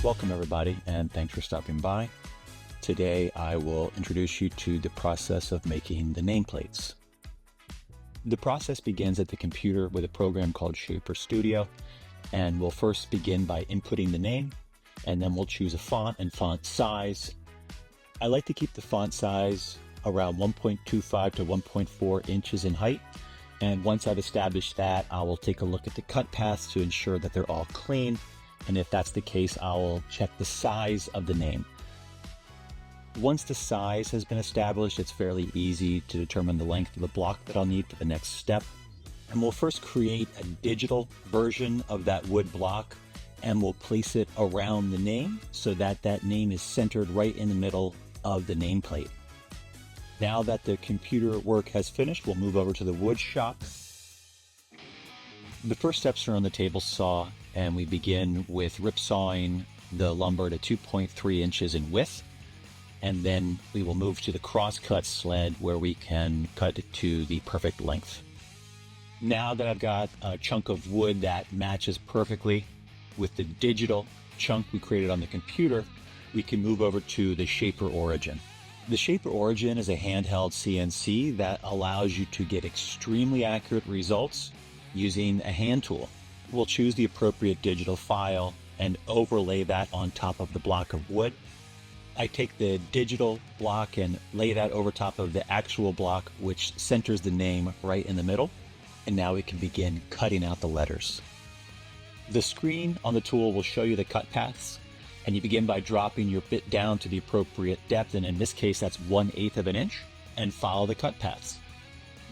Welcome everybody, and thanks for stopping by. Today I will introduce you to the process of making the nameplates. The process begins at the computer with a program called Shaper Studio, and we'll first begin by inputting the name, and then we'll choose a font and font size. I like to keep the font size around 1.25 to 1.4 inches in height, and once I've established that, I will take a look at the cut paths to ensure that they're all clean. And if that's the case, I will check the size of the name. Once the size has been established, it's fairly easy to determine the length of the block that I'll need for the next step. And we'll first create a digital version of that wood block, and we'll place it around the name so that that name is centered right in the middle of the nameplate. Now that the computer work has finished, we'll move over to the wood shop. The first steps are on the table saw, and we begin with ripsawing the lumber to 2.3 inches in width, and then we will move to the crosscut sled where we can cut it to the perfect length. Now that I've got a chunk of wood that matches perfectly with the digital chunk we created on the computer, we can move over to the Shaper Origin. The Shaper Origin is a handheld CNC that allows you to get extremely accurate results using a hand tool. We'll choose the appropriate digital file and overlay that on top of the block of wood. I take the digital block and lay that over top of the actual block, which centers the name right in the middle. And now we can begin cutting out the letters. The screen on the tool will show you the cut paths, and you begin by dropping your bit down to the appropriate depth, and in this case that's 1/8 of an inch, and follow the cut paths.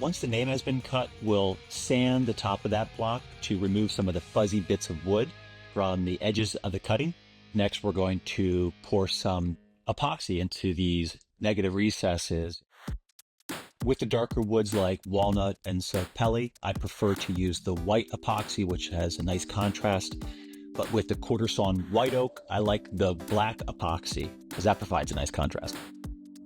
Once the name has been cut, we'll sand the top of that block to remove some of the fuzzy bits of wood from the edges of the cutting. Next, we're going to pour some epoxy into these negative recesses. With the darker woods like walnut and sapelli, I prefer to use the white epoxy, which has a nice contrast. But with the quarter sawn white oak, I like the black epoxy because that provides a nice contrast.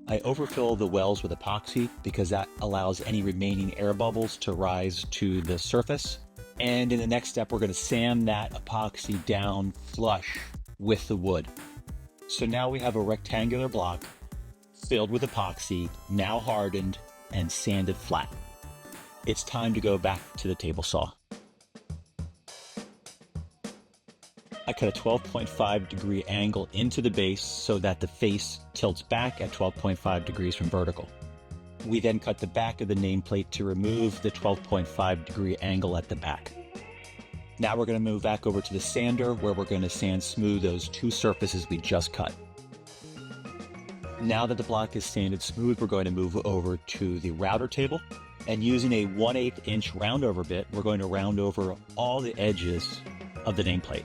I overfill the wells with epoxy because that allows any remaining air bubbles to rise to the surface. And in the next step, we're going to sand that epoxy down flush with the wood. So now we have a rectangular block filled with epoxy, now hardened and sanded flat. It's time to go back to the table saw. I cut a 12.5 degree angle into the base so that the face tilts back at 12.5 degrees from vertical. We then cut the back of the nameplate to remove the 12.5 degree angle at the back. Now we're going to move back over to the sander where we're going to sand smooth those two surfaces we just cut. Now that the block is sanded smooth, we're going to move over to the router table, and using a 1/8 inch roundover bit, we're going to round over all the edges of the nameplate.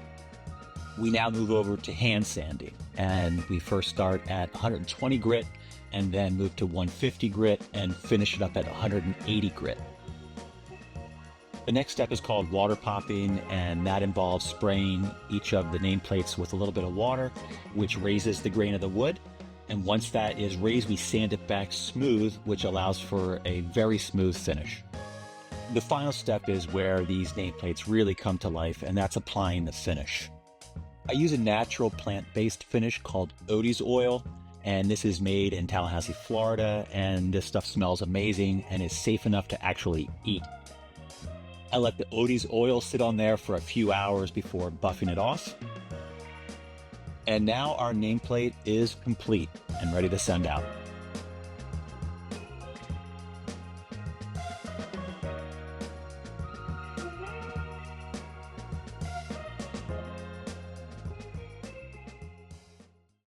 We now move over to hand sanding, and we first start at 120 grit and then move to 150 grit and finish it up at 180 grit. The next step is called water popping, and that involves spraying each of the nameplates with a little bit of water, which raises the grain of the wood. And once that is raised, we sand it back smooth, which allows for a very smooth finish. The final step is where these nameplates really come to life, and that's applying the finish. I use a natural plant-based finish called Odie's oil, and this is made in Tallahassee, Florida, and this stuff smells amazing and is safe enough to actually eat. I let the Odie's oil sit on there for a few hours before buffing it off. And now our nameplate is complete and ready to send out.